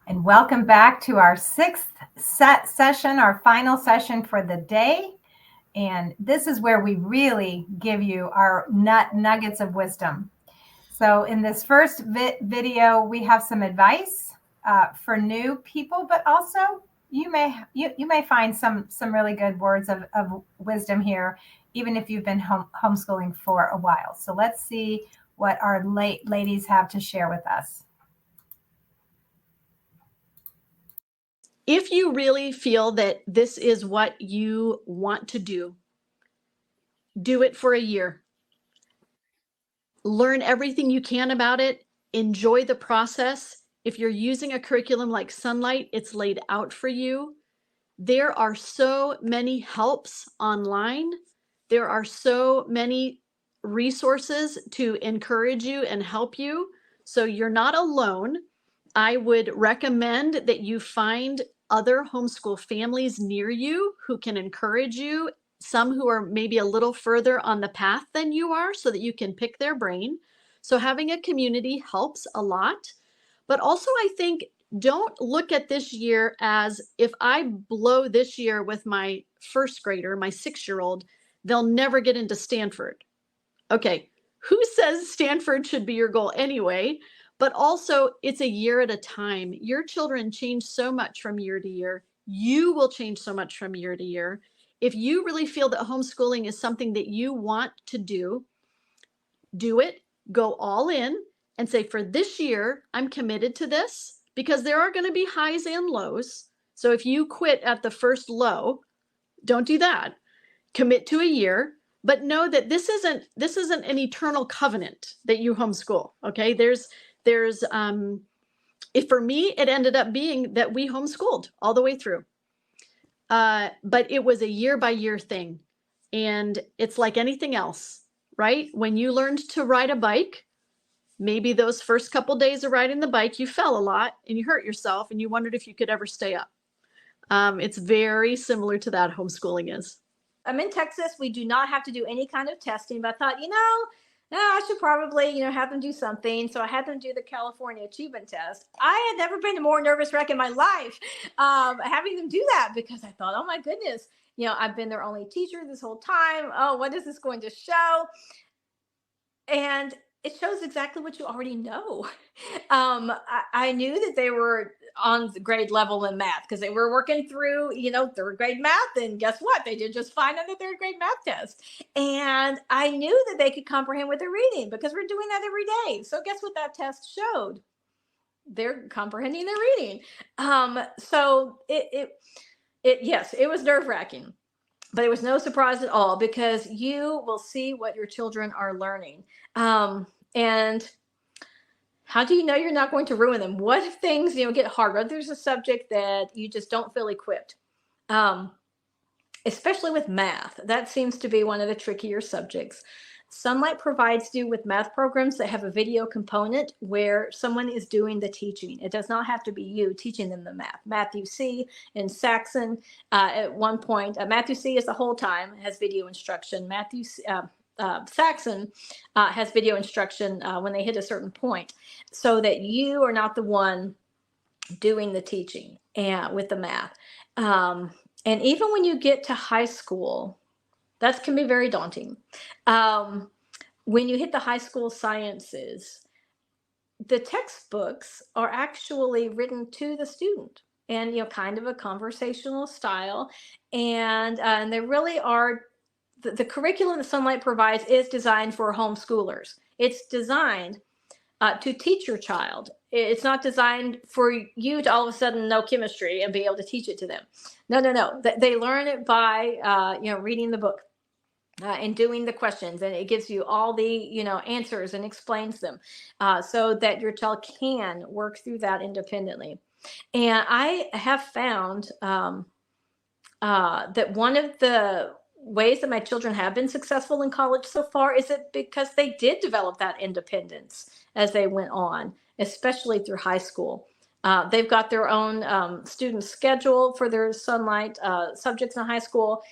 and welcome back to our sixth session, our final session for the day. And this is where we really give you our nuggets of wisdom. So in this first video, we have some advice for new people, but also you may find some really good words of wisdom here, even if you've been homeschooling for a while. So let's see what our ladies have to share with us. If you really feel that this is what you want to do it for a year. Learn everything you can about it. Enjoy the process. If you're using a curriculum like Sonlight, it's laid out for you. There are so many helps online. There are so many resources to encourage you and help you. So you're not alone. I would recommend that you find other homeschool families near you who can encourage you, some who are maybe a little further on the path than you are, so that you can pick their brain. So having a community helps a lot. But also, I think, don't look at this year as, if I blow this year with my first grader, my 6-year-old, they'll never get into Stanford. Okay, who says Stanford should be your goal anyway? But also, it's a year at a time. Your children change so much from year to year. You will change so much from year to year. If you really feel that homeschooling is something that you want to do it, go all in and say, for this year, I'm committed to this, because there are going to be highs and lows. So if you quit at the first low, don't do that. Commit to a year. But know that this isn't an eternal covenant that you homeschool. Okay, if for me, it ended up being that we homeschooled all the way through. But it was a year by year thing. And it's like anything else, right? When you learned to ride a bike, maybe those first couple days of riding the bike, you fell a lot and you hurt yourself and you wondered if you could ever stay up. It's very similar to that, homeschooling is. I'm in Texas. We do not have to do any kind of testing, but I thought, no, I should probably, have them do something. So I had them do the California Achievement Test. I had never been a more nervous wreck in my life having them do that, because I thought, oh my goodness, I've been their only teacher this whole time. Oh, what is this going to show? And it shows exactly what you already know. I knew that they were on the grade level in math because they were working through, third grade math. And guess what? They did just fine on the third grade math test. And I knew that they could comprehend with their reading, because we're doing that every day. So guess what that test showed? They're comprehending their reading. So yes, it was nerve-wracking. But it was no surprise at all, because you will see what your children are learning. And how do you know you're not going to ruin them? What if things, get hard? What if there's a subject that you just don't feel equipped? Especially with math. That seems to be one of the trickier subjects. Sonlight provides you with math programs that have a video component where someone is doing the teaching. It does not have to be you teaching them the math. Matthew C. and Saxon at one point, Matthew C. is the whole time, has video instruction. Saxon has video instruction when they hit a certain point, so that you are not the one doing the teaching and with the math. And even when you get to high school, that can be very daunting. When you hit the high school sciences, the textbooks are actually written to the student, and kind of a conversational style, and they really are. The curriculum that Sonlight provides is designed for homeschoolers. It's designed to teach your child. It's not designed for you to all of a sudden know chemistry and be able to teach it to them. No. They learn it by reading the book. And doing the questions, and it gives you all the answers and explains them, so that your child can work through that independently. And I have found that one of the ways that my children have been successful in college so far is that because they did develop that independence as they went on, especially through high school. They've got their own student schedule for their Sonlight subjects in high school.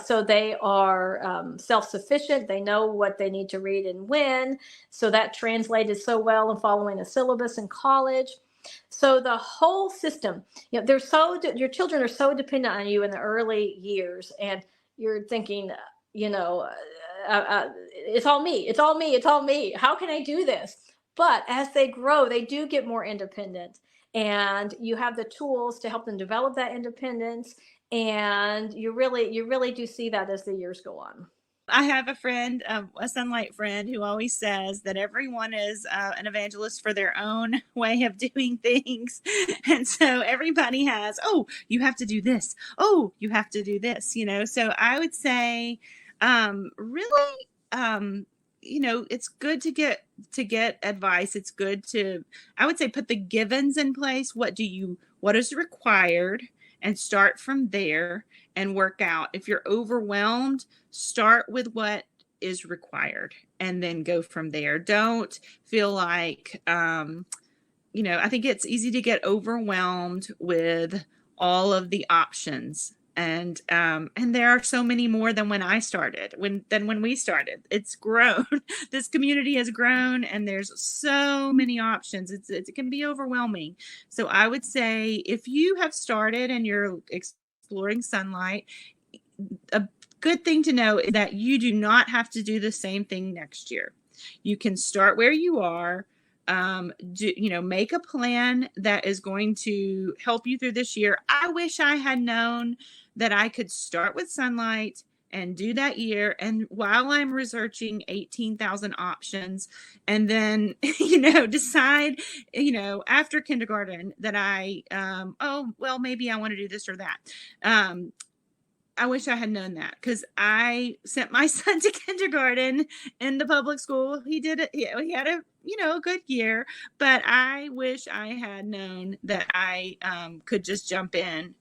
So they are self-sufficient. They know what they need to read and when. So that translated so well in following a syllabus in college. So the whole system, your children are so dependent on you in the early years, and you're thinking, it's all me, it's all me, it's all me. How can I do this? But as they grow, they do get more independent, and you have the tools to help them develop that independence. And you really do see that as the years go on. I have a friend, a Sonlight friend, who always says that everyone is an evangelist for their own way of doing things. And so everybody has, oh, you have to do this. Oh, you have to do this, So I would say really, it's good to get advice. It's good to, I would say, put the givens in place. What is required, and start from there and work out. If you're overwhelmed, start with what is required and then go from there. Don't feel like, I think it's easy to get overwhelmed with all of the options. And there are so many more than when I started, when we started. It's grown. This community has grown, and there's so many options. It can be overwhelming. So I would say, if you have started and you're exploring Sonlight, a good thing to know is that you do not have to do the same thing next year. You can start where you are. Make a plan that is going to help you through this year. I wish I had known that I could start with Sonlight and do that year, and while I'm researching 18,000 options, and then decide after kindergarten that I maybe I want to do this or that. I wish I had known that, because I sent my son to kindergarten in the public school. He did it. He had a good year, but I wish I had known that I could just jump in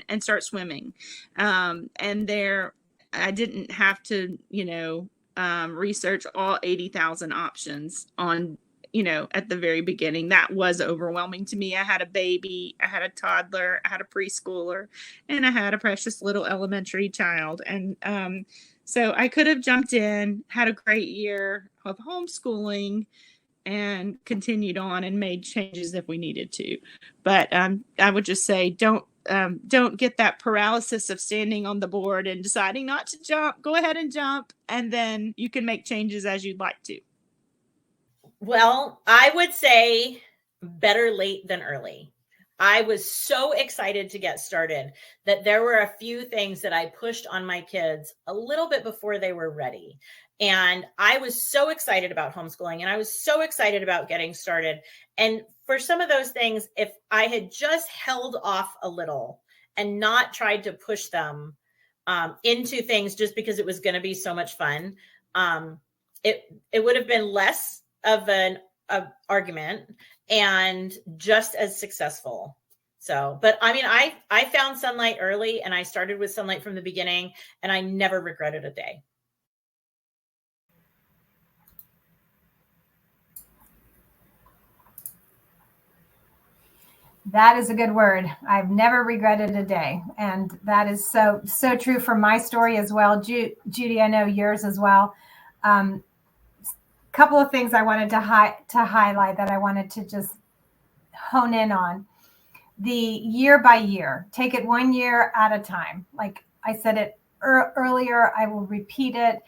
and start swimming. And there, I didn't have to, research all 80,000 options on, at the very beginning. That was overwhelming to me. I had a baby, I had a toddler, I had a preschooler, and I had a precious little elementary child. And so I could have jumped in, had a great year of homeschooling, and continued on and made changes if we needed to. But I would just say, don't get that paralysis of standing on the board and deciding not to jump. Go ahead and jump, and then you can make changes as you'd like to. Well, I would say better late than early. I was so excited to get started that there were a few things that I pushed on my kids a little bit before they were ready. And I was so excited about homeschooling, and I was so excited about getting started. And for some of those things, if I had just held off a little and not tried to push them into things just because it was going to be so much fun, it would have been less of an argument and just as successful. So, but I mean, I found Sonlight early, and I started with Sonlight from the beginning, and I never regretted a day. That is a good word. I've never regretted a day. And that is so true for my story as well. Judy, I know yours as well. Couple of things I wanted to highlight that I wanted to just hone in on. The year by year, take it 1 year at a time. Like I said it earlier, I will repeat it.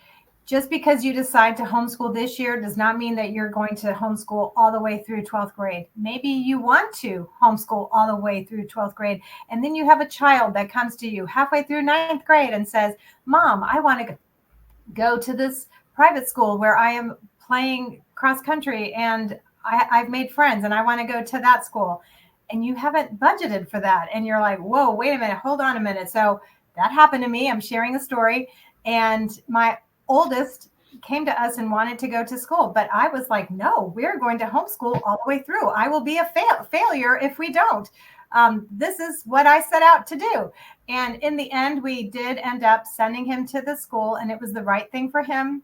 Just because you decide to homeschool this year does not mean that you're going to homeschool all the way through 12th grade. Maybe you want to homeschool all the way through 12th grade, and then you have a child that comes to you halfway through 9th grade and says, Mom, I want to go to this private school where I am playing cross country and I've made friends and I want to go to that school. And you haven't budgeted for that. And you're like, whoa, wait a minute, hold on a minute. So that happened to me. I'm sharing a story. And my oldest came to us and wanted to go to school. But I was like, no, we're going to homeschool all the way through. I will be a failure if we don't. This is what I set out to do. And in the end, we did end up sending him to the school, and it was the right thing for him.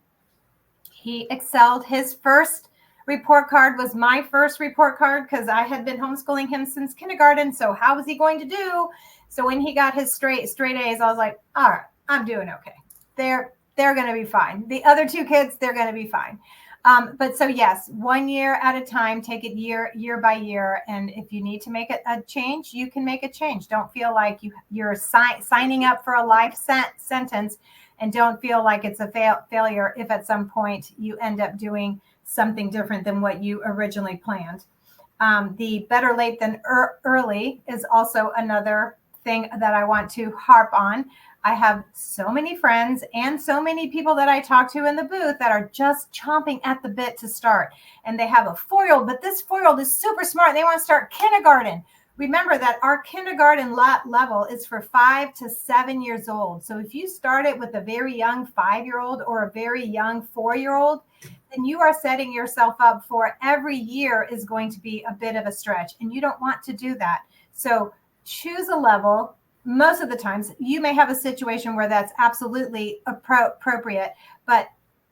He excelled. His first report card was my first report card because I had been homeschooling him since kindergarten. So how was he going to do? So when he got his straight A's, I was like, all right, I'm doing okay. They're going to be fine. The other two kids, they're going to be fine. But so yes, 1 year at a time, take it year by year. And if you need to make a change, you can make a change. Don't feel like you're signing up for a life sentence, and don't feel like it's a failure if at some point you end up doing something different than what you originally planned. The better late than early is also another thing that I want to harp on. I have so many friends and so many people that I talk to in the booth that are just chomping at the bit to start. And they have a 4-year-old, but this 4-year-old is super smart. They want to start kindergarten. Remember that our kindergarten level is for 5 to 7 years old. So if you start it with a very young 5-year-old or a very young 4-year-old, then you are setting yourself up for every year is going to be a bit of a stretch. And you don't want to do that. So choose a level. Most of the times you may have a situation where that's absolutely appropriate, but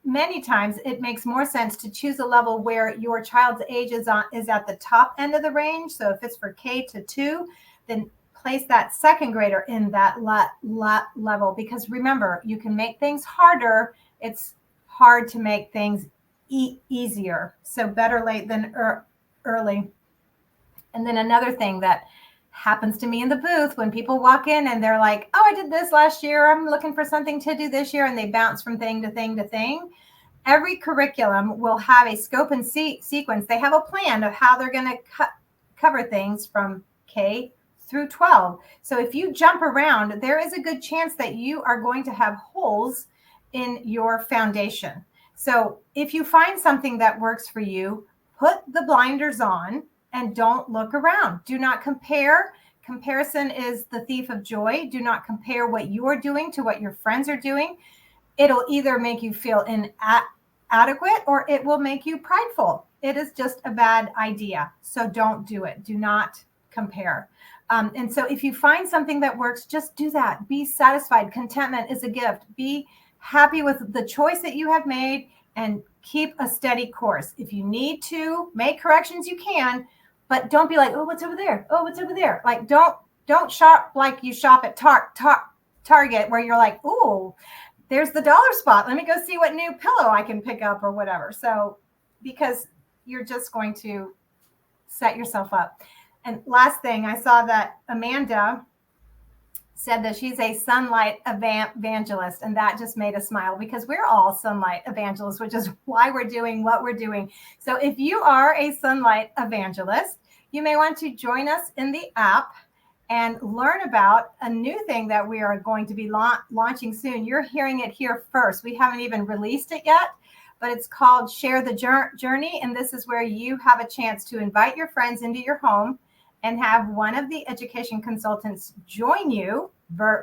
many times it makes more sense to choose a level where your child's age is at the top end of the range. So if it's for K to 2, then place that second grader in that level, because remember, you can make things harder. It's hard to make things easier. So better late than early. And then another thing that happens to me in the booth when people walk in and they're like, oh, I did this last year, I'm looking for something to do this year, and they bounce from thing to thing to thing. Every curriculum will have a scope and sequence. They have a plan of how they're going to cover things from K through 12. So if you jump around, there is a good chance that you are going to have holes in your foundation. So if you find something that works for you, put the blinders on and don't look around. Do not compare. Comparison is the thief of joy. Do not compare what you're doing to what your friends are doing. It'll either make you feel inadequate or it will make you prideful. It is just a bad idea. So don't do it. Do not compare. And so if you find something that works, just do that. Be satisfied. Contentment is a gift. Be happy with the choice that you have made and keep a steady course. If you need to make corrections, you can. But don't be like, oh, what's over there? Oh, what's over there? Like, don't shop like you shop at Target, where you're like, oh, there's the dollar spot. Let me go see what new pillow I can pick up or whatever. So, because you're just going to set yourself up. And last thing, I saw that Amanda said that she's a Sonlight evangelist, and that just made us smile, because we're all Sonlight evangelists, which is why we're doing what we're doing. So if you are a Sonlight evangelist, you may want to join us in the app and learn about a new thing that we are going to be launching soon. You're hearing it here first. We haven't even released it yet, but it's called Share the Journey. And this is where you have a chance to invite your friends into your home and have one of the education consultants join you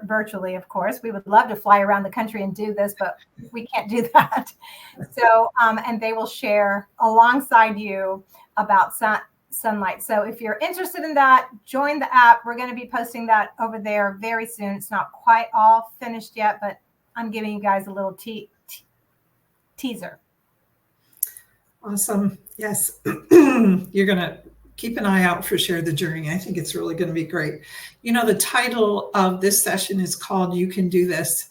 virtually, of course. We would love to fly around the country and do this, but we can't do that. So, and they will share alongside you about Sonlight. So if you're interested in that, join the app. We're going to be posting that over there very soon. It's not quite all finished yet, but I'm giving you guys a little teaser. Awesome. Yes. You're going to keep an eye out for Share the Journey. I think it's really going to be great. You know, the title of this session is called You Can Do This.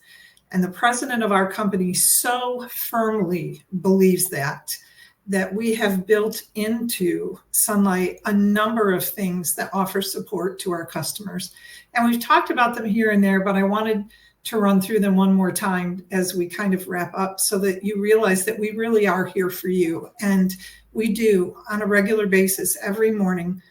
And the president of our company so firmly believes that we have built into Sonlight a number of things that offer support to our customers. And we've talked about them here and there, but I wanted to run through them one more time as we kind of wrap up, so that you realize that we really are here for you. And we do, on a regular basis, every morning,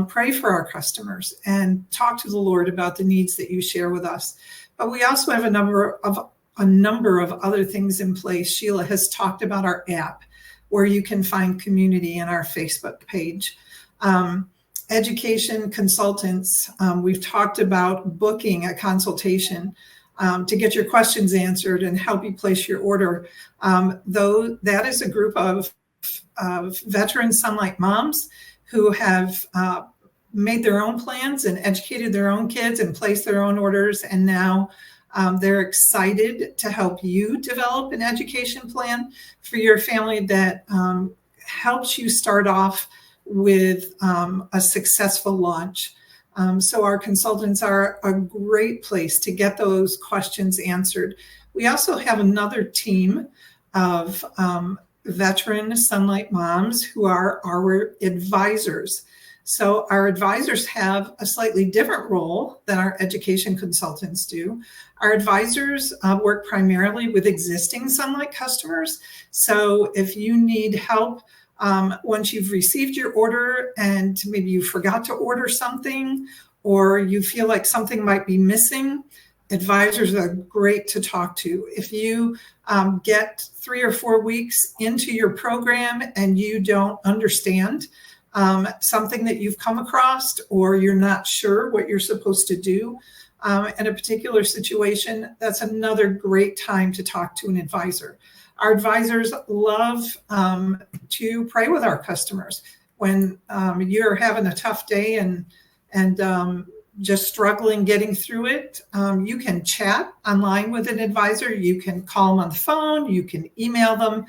pray for our customers and talk to the Lord about the needs that you share with us. But we also have a number of other things in place. Sheila has talked about our app, where you can find community in our Facebook page. Education consultants, we've talked about booking a consultation to get your questions answered and help you place your order. Though that is a group of veteran Sonlight moms who have made their own plans and educated their own kids and placed their own orders. And now they're excited to help you develop an education plan for your family that helps you start off with a successful launch. So our consultants are a great place to get those questions answered. We also have another team of veteran Sonlight moms who are our advisors. So our advisors have a slightly different role than our education consultants do. Our advisors work primarily with existing Sonlight customers. So if you need help once you've received your order and maybe you forgot to order something, or you feel like something might be missing, advisors are great to talk to. If you get 3 or 4 weeks into your program and you don't understand something that you've come across, or you're not sure what you're supposed to do in a particular situation, that's another great time to talk to an advisor. Our advisors love to pray with our customers. When you're having a tough day and just struggling getting through it, you can chat online with an advisor. You can call them on the phone. You can email them.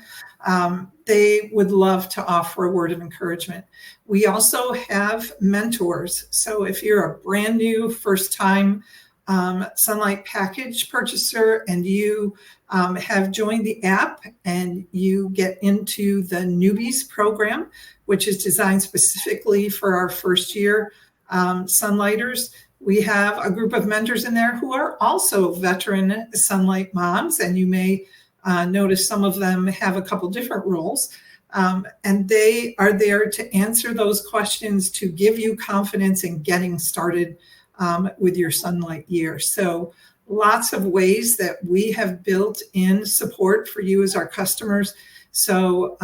They would love to offer a word of encouragement. We also have mentors. So if you're a brand new first-time Sonlight package purchaser and you have joined the app and you get into the newbies program, which is designed specifically for our first year Sonlighters, we have a group of mentors in there who are also veteran Sonlight moms, and you may notice some of them have a couple different roles, and they are there to answer those questions, to give you confidence in getting started with your Sonlight year. So lots of ways that we have built in support for you as our customers, so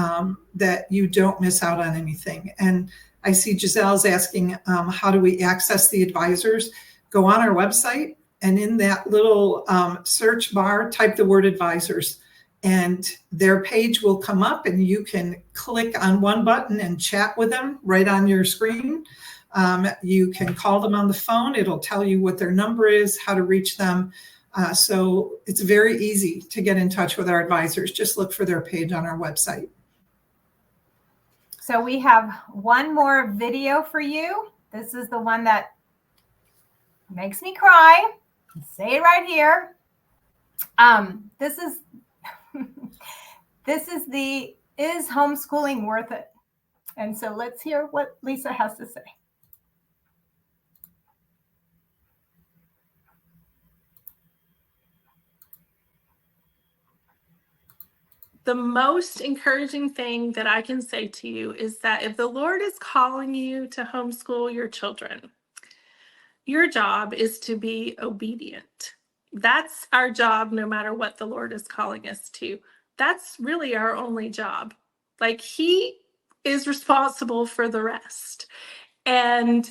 that you don't miss out on anything. And I see Giselle's asking, how do we access the advisors? Go on our website, and in that little search bar, type the word advisors, and their page will come up, and you can click on one button and chat with them right on your screen. You can call them on the phone. It'll tell you what their number is, how to reach them. So it's very easy to get in touch with our advisors. Just look for their page on our website. So we have one more video for you. This is the one that makes me cry. Say it right here. This is is homeschooling worth it? And so let's hear what Lisa has to say. The most encouraging thing that I can say to you is that if the Lord is calling you to homeschool your children, your job is to be obedient. That's our job, no matter what the Lord is calling us to. That's really our only job. Like, He is responsible for the rest. And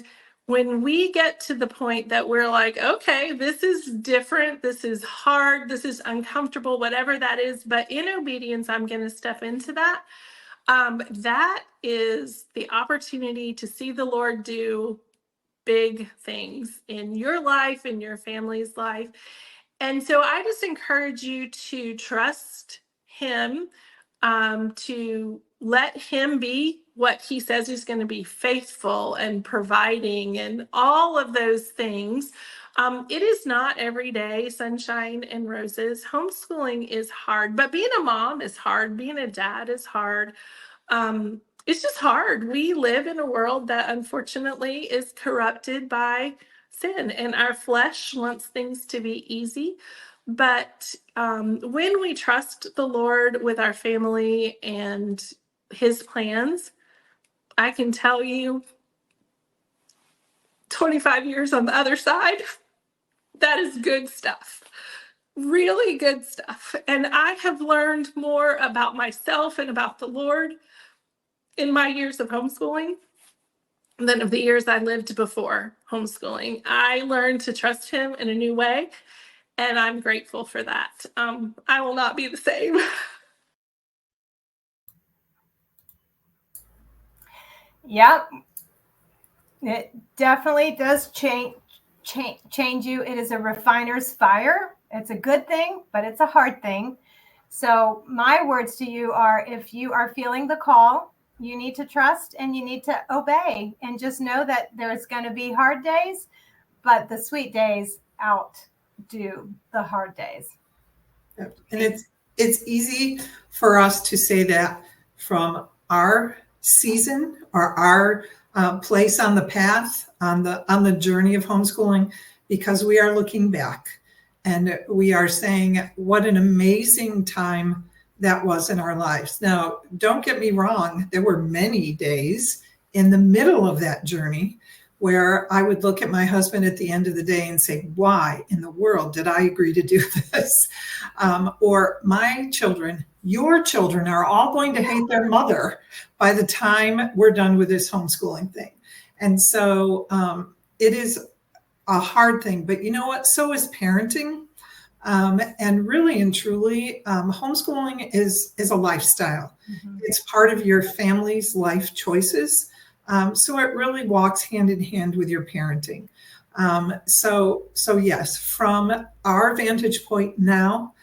when we get to the point that we're like, okay, this is different, this is hard, this is uncomfortable, whatever that is, but in obedience, I'm going to step into that. That is the opportunity to see the Lord do big things in your life, in your family's life. And so I just encourage you to trust Him, to let Him be what He says He's going to be, faithful and providing and all of those things. It is not every day sunshine and roses. Homeschooling is hard, but being a mom is hard. Being a dad is hard. It's just hard. We live in a world that unfortunately is corrupted by sin, and our flesh wants things to be easy. But when we trust the Lord with our family and His plans, I can tell you 25 years on the other side, that is good stuff. Really good stuff. And I have learned more about myself and about the Lord in my years of homeschooling than of the years I lived before homeschooling. I learned to trust Him in a new way, and I'm grateful for that. I will not be the same. Yep. It definitely does change you. It is a refiner's fire. It's a good thing, but it's a hard thing. So my words to you are, if you are feeling the call, you need to trust and you need to obey, and just know that there's going to be hard days, but the sweet days outdo the hard days. And it's easy for us to say that from our season or our place on the path, on the journey of homeschooling, because we are looking back and we are saying what an amazing time that was in our lives. Now, don't get me wrong, there were many days in the middle of that journey where I would look at my husband at the end of the day and say, why in the world did I agree to do this? Or my children, your children are all going to hate their mother by the time we're done with this homeschooling thing. And so it is a hard thing, but you know what? So is parenting. And really and truly, homeschooling is a lifestyle. Mm-hmm. It's part of your family's life choices. So it really walks hand in hand with your parenting. So yes, from our vantage point now,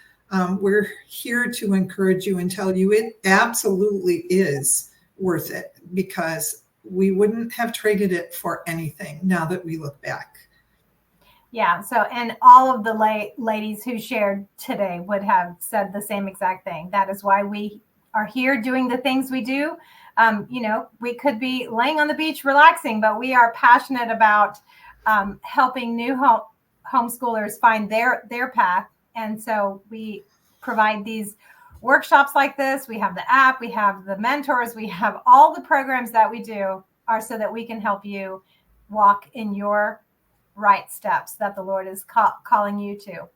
we're here to encourage you and tell you it absolutely is worth it, because we wouldn't have traded it for anything now that we look back. Yeah. So, and all of the ladies who shared today would have said the same exact thing. That is why we are here doing the things we do. We could be laying on the beach relaxing, but we are passionate about helping new homeschoolers find their path. And so we provide these workshops like this. We have the app, we have the mentors, we have all the programs that we do are so that we can help you walk in your right steps that the Lord is calling you to.